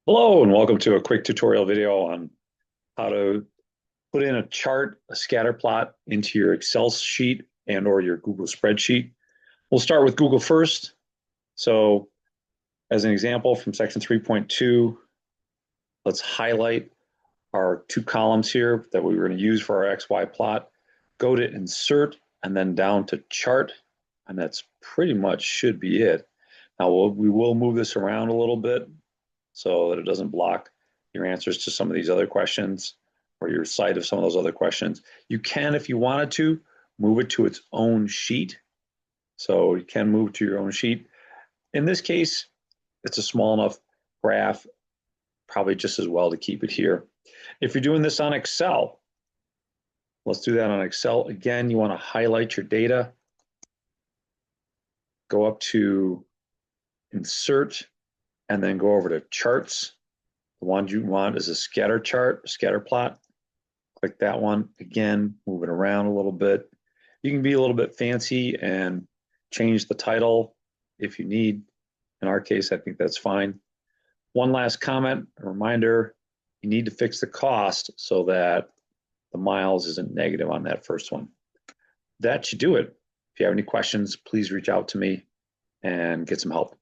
Hello and welcome to a quick tutorial video on how to put in a chart, a scatter plot into your Excel sheet and or your Google spreadsheet. We'll start with Google first. So as an example from section 3.2, let's highlight our two columns here that we were going to use for our XY plot. Go to insert and then down to chart. And that's pretty much should be it. Now we will move this around a little bit so that it doesn't block your answers to some of these other questions or your sight of some of those other questions. You can, if you wanted to, move it to its own sheet. So you can move to your own sheet. In this case, it's a small enough graph, probably just as well to keep it here. If you're doing this on Excel, let's do that on Excel. Again, you want to highlight your data, go up to Insert, and then go over to Charts. The one you want is a scatter chart, scatter plot. Click that one. Again, move it around a little bit. You can be a little bit fancy and change the title if you need. In our case, I think that's fine. One last comment, a reminder, you need to fix the cost so that the miles isn't negative on that first one. That should do it. If you have any questions, please reach out to me and get some help.